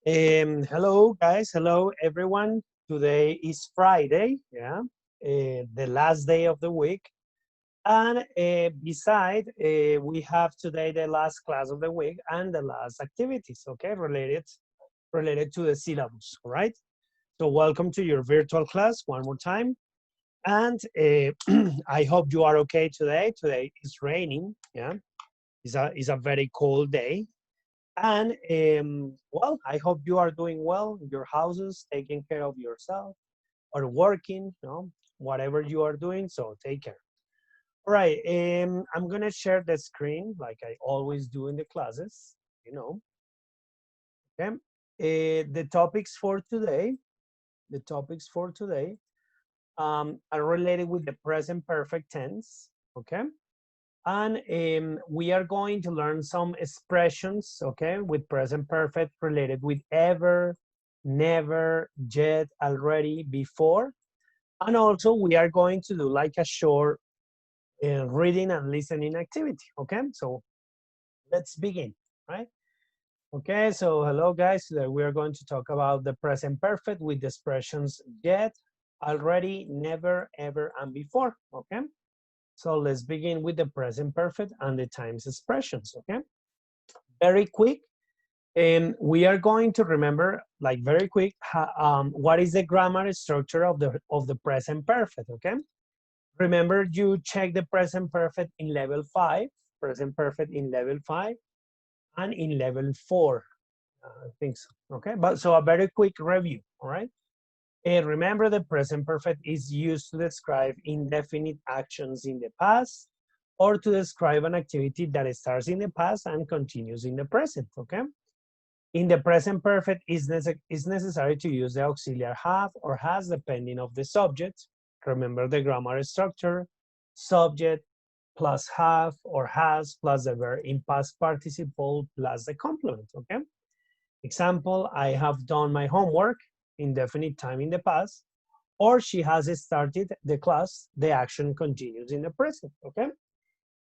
Hello, guys. Hello, everyone. Today is Friday, yeah, the last day of the week. And we have today the last class of the week and the last activities, okay, related to the syllabus, all right? So welcome to your virtual class one more time. And I hope you are okay today. Today is raining, yeah. It's a very cold day. And well, I hope you are doing well in your houses, taking care of yourself or working, whatever you are doing. So take care. All right, I'm gonna share the screen like I always do in the classes, you know. Okay. The topics for today, the topics for today are related with the present perfect tense. Okay. And we are going to learn some expressions, okay, with present perfect related with ever, never, yet, already, before. And also we are going to do like a short reading and listening activity, okay? So let's begin, right? Okay, so hello guys. Today we are going to talk about the present perfect with the expressions yet, already, never, ever, and before, okay? So let's begin with the present perfect and the times expressions, okay? Very quick. We are going to remember, like very quick, what is the grammar structure of the present perfect, okay? Remember, you check the present perfect in level 5, present perfect in level 5, and in level 4, I think so, okay? But so a very quick review, all right? Remember, the present perfect is used to describe indefinite actions in the past or to describe an activity that starts in the past and continues in the present, okay? In the present perfect, it's necessary to use the auxiliary have or has depending of the subject. Remember the grammar structure, subject plus have or has plus the verb in past participle plus the complement, okay? Example, I have done my homework, indefinite time in the past, or she has started the class, the action continues in the present, okay?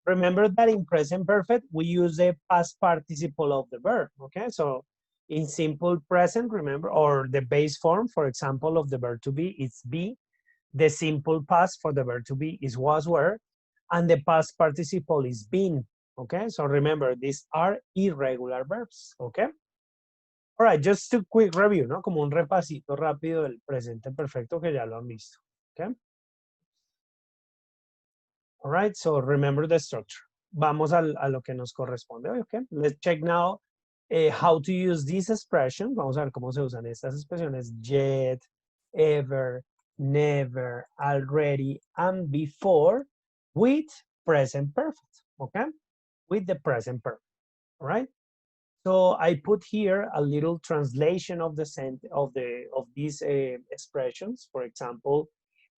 Remember that in present perfect, we use the past participle of the verb, okay? So in simple present, remember, or the base form, for example, of the verb to be, it's be. The simple past for the verb to be is was, were, and the past participle is been, okay? So remember, these are irregular verbs, okay? All right, just a quick review, ¿no? Como un repasito rápido del presente perfecto que ya lo han visto, okay? All right, so remember the structure. Vamos a lo que nos corresponde hoy, okay? Let's check now how to use these expressions. Vamos a ver cómo se usan estas expresiones yet, ever, never, already, and before with present perfect, okay? With the present perfect, all right? So I put here a little translation of of these expressions. For example,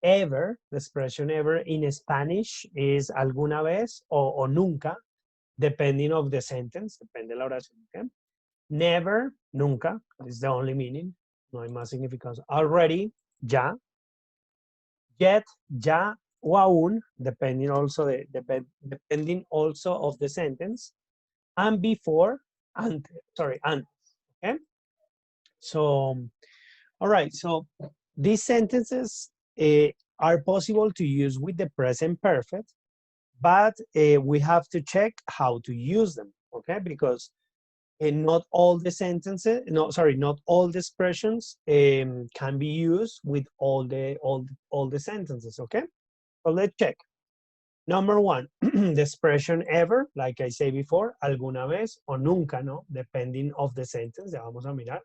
ever, the expression ever in Spanish is alguna vez o nunca, depending of the sentence, depende de la oración. Okay? Never, nunca, is the only meaning. No hay más significados. Already, ya. Yet, ya o aún, depending also of the sentence. And before, and, okay? So, all right, so these sentences are possible to use with the present perfect, but we have to check how to use them, okay? Because not all the sentences, no, sorry, not all the expressions can be used with all the sentences, okay? So let's check. Number one, the expression ever, like I say before, alguna vez o nunca, ¿no? Depending of the sentence, ya vamos a mirar.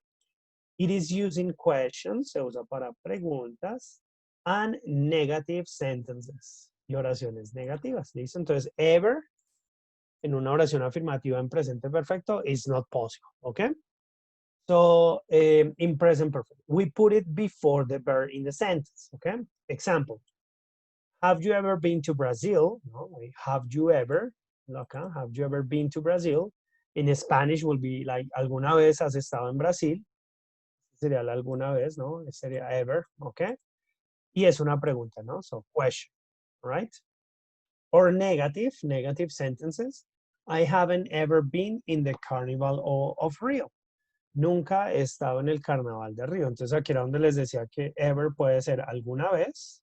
It is used in questions, se usa para preguntas, and negative sentences, y oraciones negativas, ¿listo? Entonces, ever, en una oración afirmativa en presente perfecto, is not possible, okay? So, in present perfect, we put it before the verb in the sentence, okay? Example, have you ever been to Brazil? No, have you ever, okay? Have you ever been to Brazil? In Spanish will be like, ¿alguna vez has estado en Brasil? Sería la alguna vez, ¿no? Sería ever, okay? Y es una pregunta, ¿no? So, question, right? Or negative sentences. I haven't ever been in the Carnival of Rio. nunca he estado en el carnaval de Río. Entonces aquí era donde les decía que ever puede ser alguna vez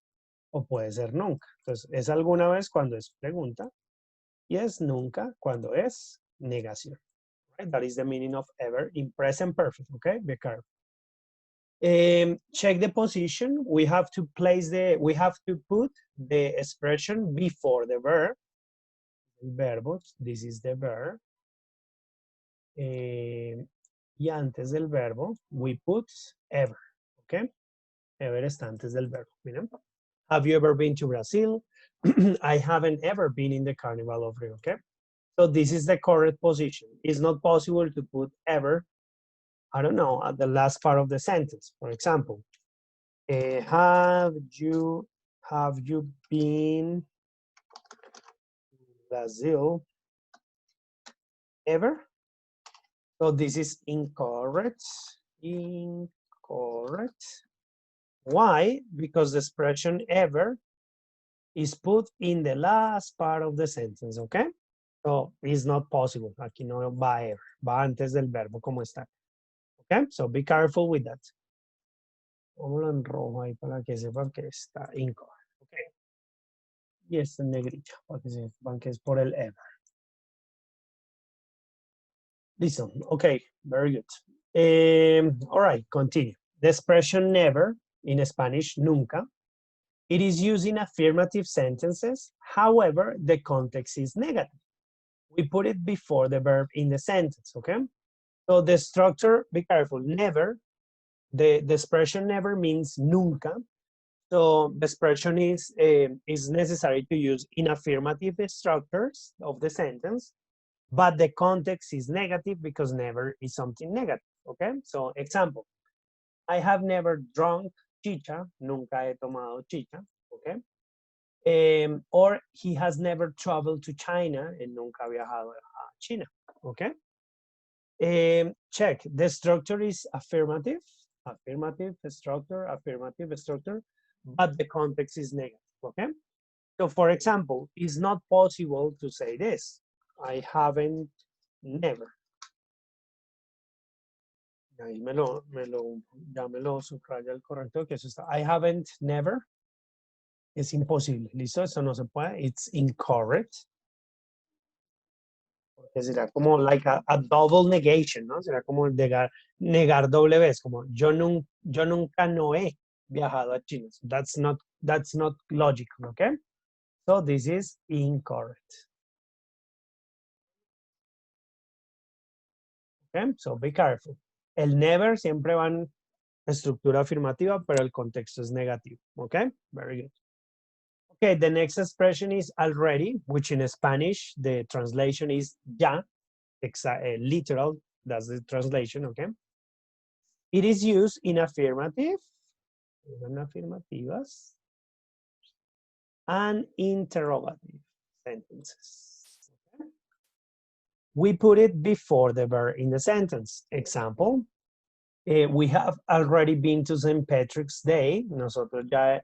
o puede ser nunca. Entonces es alguna vez cuando es pregunta y es nunca cuando es negación. Right? That is the meaning of ever in present perfect. Okay, be careful. Check the position. We have to put the expression before the verb. El verbo, this is the verb. Y antes del verbo, we put ever, okay? Ever está antes del verbo, miren. Have you ever been to Brazil? I haven't ever been in the Carnival of Rio, okay? So this is the correct position. It's not possible to put ever, I don't know, at the last part of the sentence. For example, have you been to Brazil ever? So this is incorrect. Incorrect. Why? Because the expression ever is put in the last part of the sentence, okay? So it's not possible. Aquí no va ever. Va antes del verbo como está. Okay? So be careful with that. Póngalo en rojo ahí para que sepan que está incorrect. Okay. Y este en negrito para que sepan que es por el ever. Listen, okay, very good. All right, continue. The expression never, in Spanish, nunca, it is used in affirmative sentences. However, the context is negative. We put it before the verb in the sentence, okay? So the structure, be careful, never, the expression never means nunca. So the expression is necessary to use in affirmative structures of the sentence. But the context is negative because never is something negative, okay? So, example, I have never drunk chicha, nunca he tomado chicha, okay? Or he has never traveled to China, él nunca ha viajado a China, okay? Check, the structure is affirmative, affirmative structure, but the context is negative, okay? So, for example, it's not possible to say this. I haven't never. Ahí ya me lo subraya el corrector, que eso está. I haven't never. Es imposible. ¿Listo? Eso no se puede. It's incorrect. Porque será como like a double negation, ¿no? Será como negar doble vez, como yo nunca no he viajado a China. So that's not logical, okay? So this is incorrect. Okay, so be careful. El never siempre va en estructura afirmativa, pero el contexto es negativo. Okay, very good. Okay, the next expression is already, which in Spanish, the translation is ya, literal, that's the translation, okay? It is used in affirmative, and interrogative sentences. We put it before the verb in the sentence. Example, we have already been to St. Patrick's Day. Nosotros ya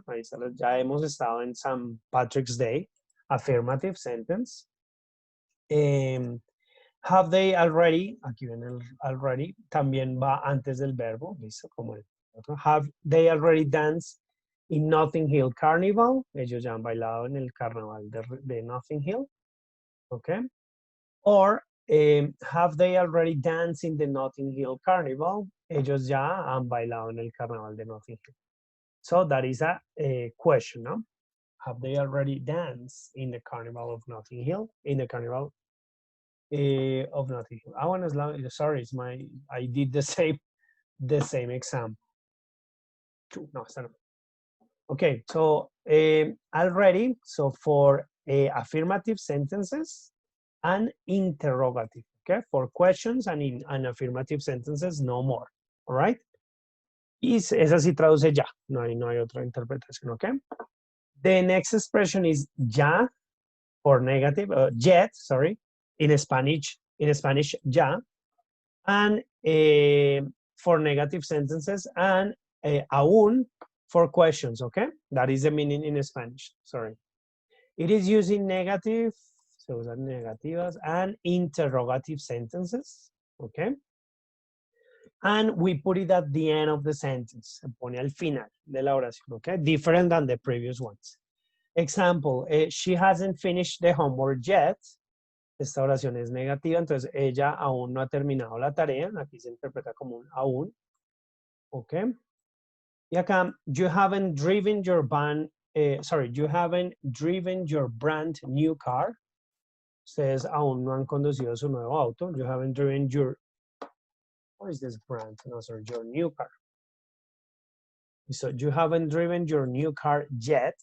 hemos estado en St. Patrick's Day. Affirmative sentence. Have they already, aquí viene el already, también va antes del verbo, ¿listo? Como el otro. Have they already danced in Notting Hill Carnival? Ellos ya han bailado en el carnaval de Notting Hill. Okay. Or have they already danced in the Notting Hill Carnival? Ellos ya han bailado en el carnaval de Notting Hill. So that is a question, no? Have they already danced in the Carnival of Notting Hill? In the Carnival of Notting Hill. I want to, sorry, I did the same exam. No, it's not. Okay, so already, so for affirmative sentences and interrogative, okay? For questions and affirmative sentences, no more, all right? Y esa sí traduce ya, no hay otra interpretación, okay? The next expression is ya, for negative, yet, sorry, in Spanish, ya, and for negative sentences, and aún for questions, okay? That is the meaning in Spanish, sorry. It is using negative, se usan negativas, and interrogative sentences, okay? And we put it at the end of the sentence. Se pone al final de la oración, okay? Different than the previous ones. Example, she hasn't finished the homework yet. Esta oración es negativa, entonces ella aún no ha terminado la tarea. Aquí se interpreta como un aún. ¿Ok? Y acá, you haven't driven your you haven't driven your brand new car. Ustedes aún no han conducido su nuevo auto. You haven't driven your, what is this brand? No, sorry, your new car. So, you haven't driven your new car yet.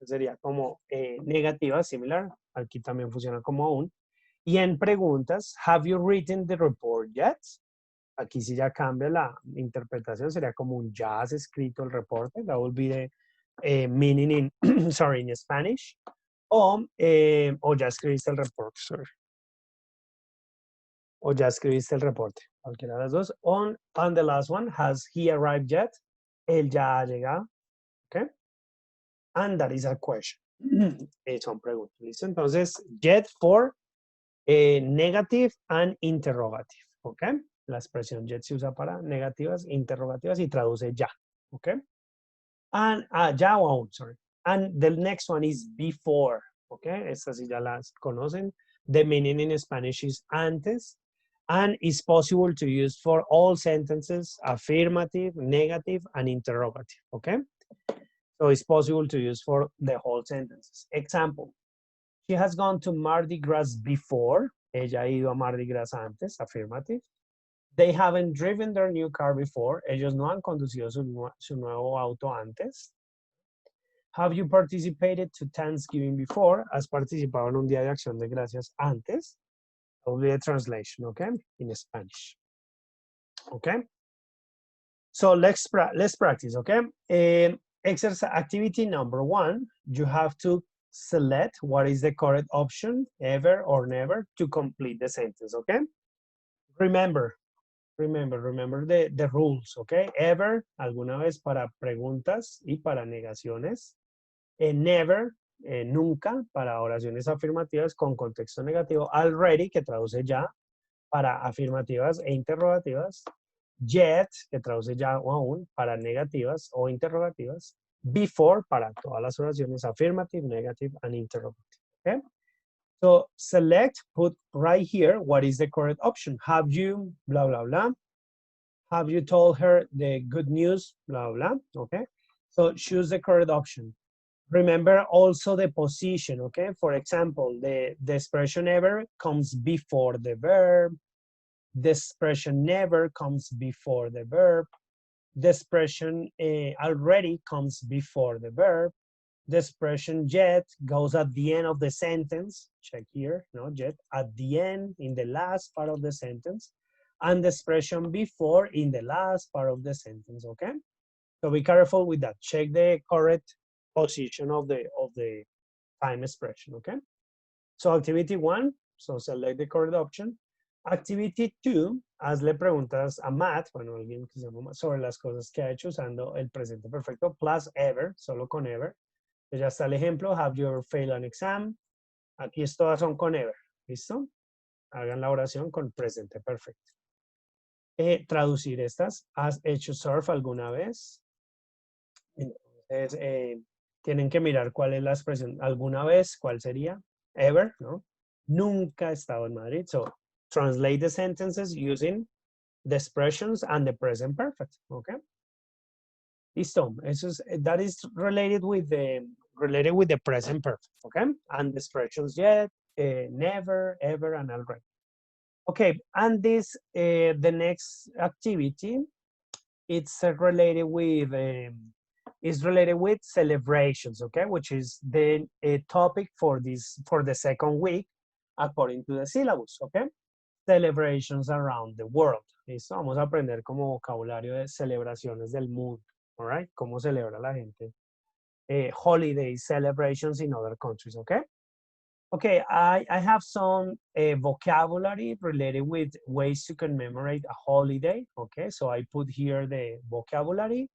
Sería como negativa, similar. Aquí también funciona como aún. Y en preguntas, have you written the report yet? Aquí sí ya cambia la interpretación, sería como un ya has escrito el reporte. That would be the meaning in, sorry, in Spanish. O ya escribiste el reporte, sorry. O ya escribiste el reporte, cualquiera de las dos. On the last one, has he arrived yet? Él ya ha llegado, ¿ok? And that is a question. Son preguntas, ¿listo? Entonces, yet for negative and interrogative, ¿ok? La expresión yet se usa para negativas, interrogativas y traduce ya, ¿ok? And, ya o aún, sorry. And the next one is before, ¿ok? Estas sí ya las conocen. The meaning in Spanish is antes. And is possible to use for all sentences, affirmative, negative, and interrogative, ¿ok? So it's possible to use for the whole sentences. Example, she has gone to Mardi Gras before. Ella ha ido a Mardi Gras antes, affirmative. They haven't driven their new car before. Ellos no han conducido su nuevo auto antes. Have you participated to Thanksgiving before? ¿Has participado en un día de acción de gracias antes? That will be a translation, okay, in Spanish. Okay. So let's practice, okay? Exercise activity number 1. You have to select what is the correct option, ever or never, to complete the sentence, okay? Remember the rules, okay? Ever, alguna vez para preguntas y para negaciones. Never, nunca, para oraciones afirmativas con contexto negativo. Already, que traduce ya, para afirmativas e interrogativas. Yet, que traduce ya o aún, para negativas o interrogativas. Before, para todas las oraciones affirmative, negative, and interrogative, okay? So select, put right here, what is the correct option? Have you, blah, blah, blah. Have you told her the good news, blah, blah, okay? So choose the correct option. Remember also the position, okay? For example, the expression ever comes before the verb. The expression never comes before the verb. The expression already comes before the verb. The expression yet goes at the end of the sentence. Check here, no, yet at the end, in the last part of the sentence. And the expression before in the last part of the sentence, okay? So be careful with that. Check the correct position of the time expression, okay? So activity 1, so select the correct option. Activity 2, hazle preguntas a Matt, bueno, alguien que se llama Matt, sobre las cosas que ha hecho usando el presente perfecto, plus ever, solo con ever. Ya está el ejemplo, have you ever failed an exam? Aquí todas son con ever, ¿listo? Hagan la oración con presente perfecto. Traducir estas, ¿has hecho surf alguna vez? Entonces, tienen que mirar cuál es la expresión, alguna vez, cuál sería, ever, ¿no? Nunca he estado en Madrid, so translate the sentences using the expressions and the present perfect, okay? Listo, that is related with the present perfect, okay? And the expressions yet, never, ever, and already. Okay, and this, the next activity, it's related with celebrations, okay? Which is the topic for the second week, according to the syllabus, okay? Celebrations around the world. Listo, vamos a aprender como vocabulario de celebraciones del mundo, all right? Cómo celebra la gente. Holiday celebrations in other countries, okay? Okay, I have some vocabulary related with ways to commemorate a holiday, okay? So I put here the vocabulary,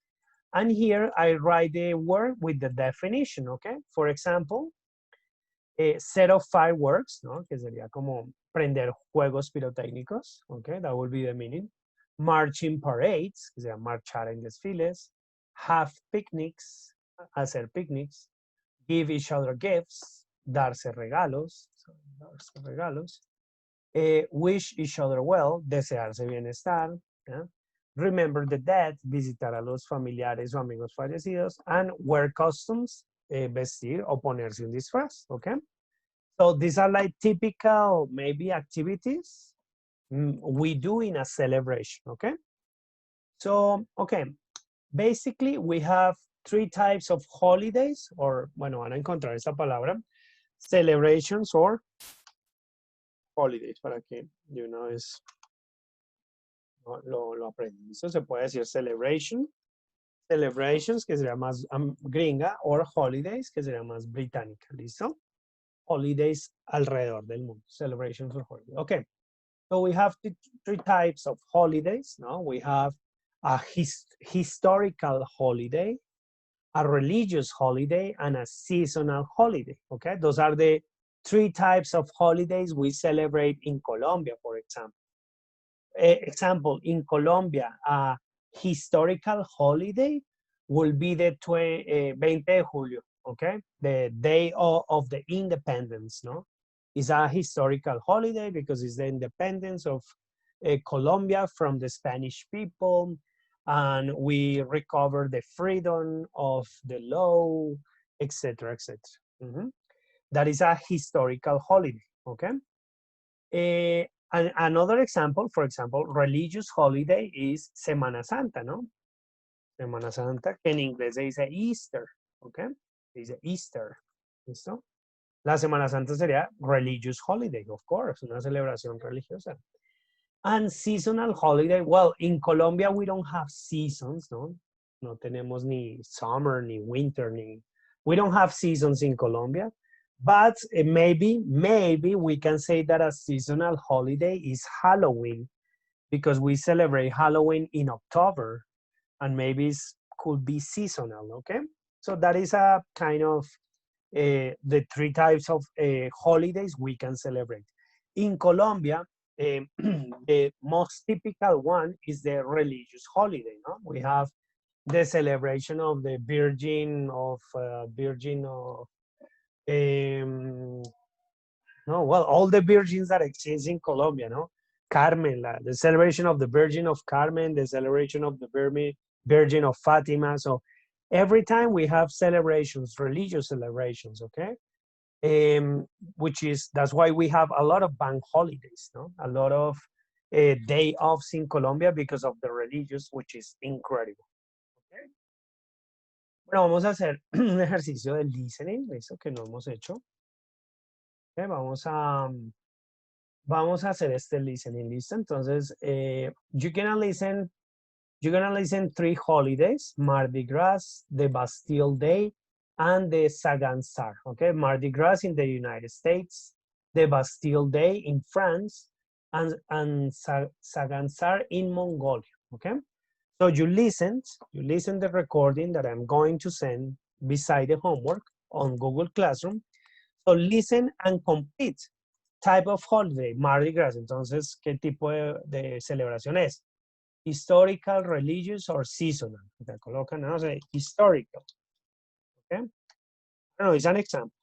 and here I write the word with the definition, okay? For example, a set of fireworks, ¿no? Que sería como prender juegos pirotécnicos, okay? That would be the meaning. marching parades, que sea marchar en desfiles, have picnics, hacer picnics, give each other gifts, darse regalos, wish each other well, desearse bienestar, ¿ya? Remember the dead, visitar a los familiares o amigos fallecidos, and wear costumes, vestir o ponerse un disfraz, okay? So these are like typical maybe activities we do in a celebration, okay? So, okay, basically we have three types of holidays, or, bueno, van a encontrar esta palabra, celebrations or holidays, para que de una vez lo aprenden. Eso se puede decir celebration, celebrations, que sería más gringa, or holidays, que sería más británica, ¿listo? Holidays alrededor del mundo, celebrations or holidays. Okay, so we have three types of holidays, no? We have a historical holiday, a religious holiday, and a seasonal holiday, okay? Those are the three types of holidays we celebrate in Colombia, for example. Example, in Colombia, a historical holiday will be the 20 de julio, okay? The day of the independence, no? It's a historical holiday because it's the independence of Colombia from the Spanish people, and we recover the freedom of the law, etc., etc. That is a historical holiday, okay? And another example, for example, religious holiday is Semana Santa, ¿no? Semana Santa, que en inglés se dice Easter, ¿ok? Se dice Easter, ¿listo? La Semana Santa sería religious holiday, of course, una celebración religiosa. And seasonal holiday, well, in Colombia we don't have seasons, ¿no? No tenemos ni summer, ni winter, we don't have seasons in Colombia. But maybe we can say that a seasonal holiday is Halloween, because we celebrate Halloween in October, and maybe it could be seasonal, okay? So that is a kind of the three types of holidays we can celebrate. In Colombia, the most typical one is the religious holiday, no? We have the celebration of the Virgin of no, well, all the virgins that exist in Colombia, no? Carmen, the celebration of the Virgin of Carmen, the celebration of the Virgin of Fatima. So every time we have celebrations, religious celebrations, okay? That's why we have a lot of bank holidays, no? A lot of day offs in Colombia because of the religious, which is incredible. Okay? Bueno, vamos a hacer un ejercicio de listening, eso que no hemos hecho. Okay, vamos a hacer este listening, ¿listo? Entonces, you're gonna listen three holidays: Mardi Gras, the Bastille Day, and the Sagansar. Okay, Mardi Gras in the United States, the Bastille Day in France, and Sagansar in Mongolia. Okay, so you listen the recording that I'm going to send beside the homework on Google Classroom. So listen and complete. Type of holiday, Mardi Gras. Entonces, ¿qué tipo de celebración es? Historical, religious, or seasonal. O sea, colocan, no sé, historical. Okay? Bueno, es un example.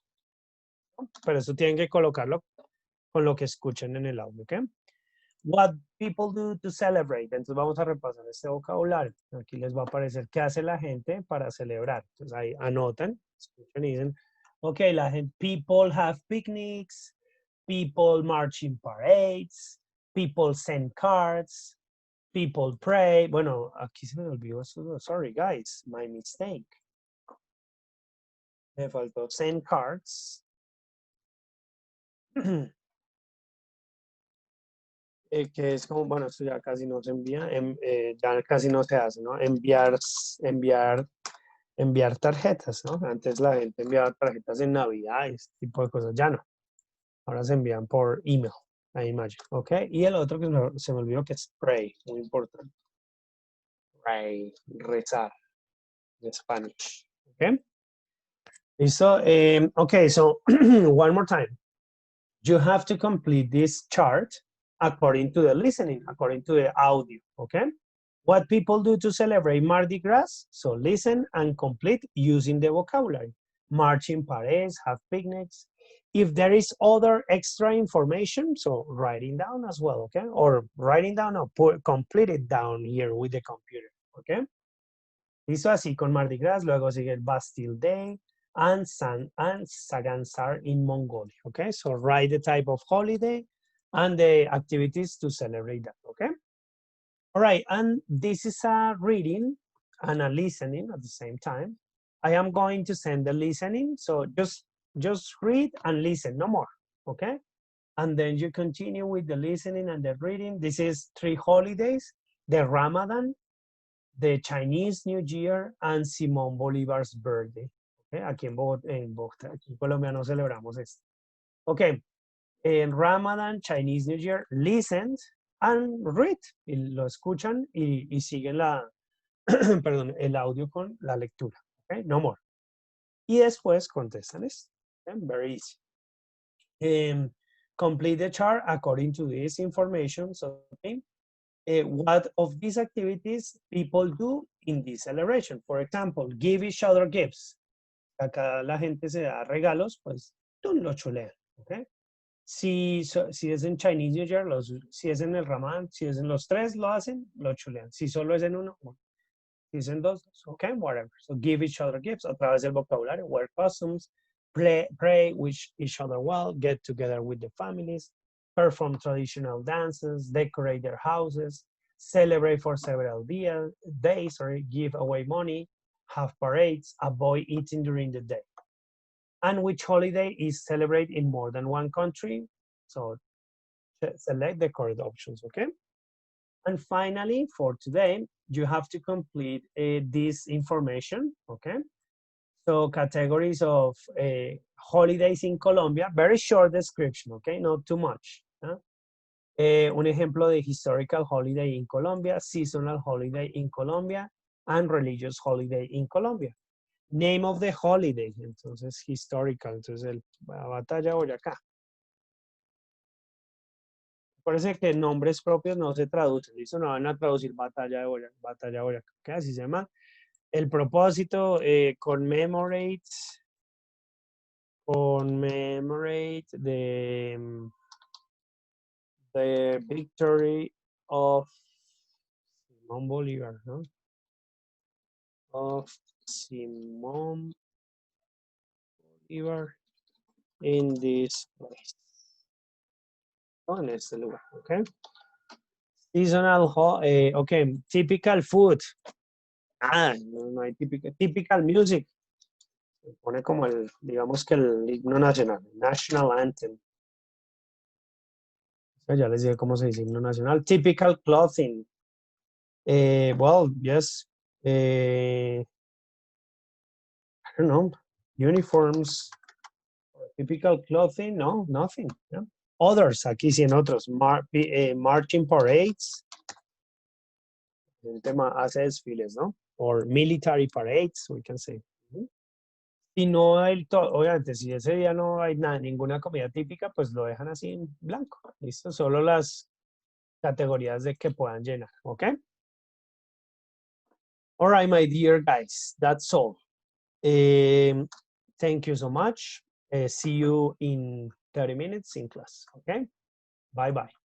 Pero eso tienen que colocarlo con lo que escuchen en el audio, ¿ok? What people do to celebrate. Entonces vamos a repasar este vocabulario. Aquí les va a aparecer qué hace la gente para celebrar. Entonces ahí anotan, escuchan y dicen, ok, la gente, people have picnics, people march in parades, people send cards, people pray. Bueno, aquí se me olvidó eso. Sorry, guys, my mistake. Me faltó send cards. Que es como, bueno, esto ya casi no se envía, ya casi no se hace, ¿no? Enviar tarjetas, ¿no? Antes la gente enviaba tarjetas en Navidad y este tipo de cosas, ya no. Ahora se envían por email, I imagine, ¿ok? Y el otro que se me olvidó que es pray, muy importante. Pray, rezar, en Spanish, ¿ok? Listo, okay, so one more time. You have to complete this chart. according to the listening, according to the audio, okay? What people do to celebrate Mardi Gras? So listen and complete using the vocabulary. March in parades, have picnics. If there is other extra information, so writing down as well, okay? Or writing down or complete it down here with the computer, okay? Hizo así con Mardi Gras, luego sigue el Bastille Day and Sagansar in Mongolia, okay? So write the type of holiday and the activities to celebrate that, okay? All right, and this is a reading and a listening at the same time. I am going to send the listening, so just read and listen, no more, okay? And then you continue with the listening and the reading. This is 3 holidays, the Ramadan, the Chinese New Year, and Simón Bolívar's birthday. Okay? Aquí en Bogotá, aquí en Colombia no celebramos esto. Okay, en Ramadan, Chinese New Year, listen and read. Y lo escuchan y siguen perdón, el audio con la lectura. Okay? No more. Y después contestan esto. Okay? Very easy. Complete the chart according to this information. So, okay? What of these activities people do in this celebration? For example, give each other gifts. Acá la gente se da regalos, pues tú lo chulean, ¿ok? Si es en Chinese New Year, si es en el Ramadán, si es en los 3, lo hacen, lo chulean. Si solo es en uno, bueno. Si es en 2, ok, whatever. So give each other gifts a través del vocabulario, wear costumes, pray, wish each other well, get together with the families, perform traditional dances, decorate their houses, celebrate for several days, or give away money, have parades, avoid eating during the day. And which holiday is celebrated in more than one country? So select the correct options, okay? And finally, for today, you have to complete this information, okay? So categories of holidays in Colombia, very short description, okay? Not too much. Huh? Un ejemplo de historical holiday in Colombia, seasonal holiday in Colombia, and religious holiday in Colombia. Name of the holiday, entonces historical, entonces la batalla de Boyacá. Parece que nombres propios no se traducen, ¿listo? No van a traducir batalla de Boyacá, ¿qué así se llama? El propósito, commemorate the victory of Simón Bolívar, ¿no? Of Simón Bolívar in this place. Oh, en este lugar, ¿ok? Seasonal, okay, typical food. No hay typical music. Se pone como digamos que el himno nacional, national anthem. Ya les dije cómo se dice himno nacional. Typical clothing. Well, yes. I don't know. Uniforms. Typical clothing. No, nothing. No. Others, aquí sí en otros. Marching parades. El tema hace desfiles, ¿no? Or military parades, we can say. Si no hay, obviamente, si ese día no hay ninguna comida típica, pues lo dejan así en blanco. ¿Listo? Solo las categorías de que puedan llenar, ¿ok? All right, my dear guys, that's all. Thank you so much. See you in 30 minutes in class, okay? Bye-bye.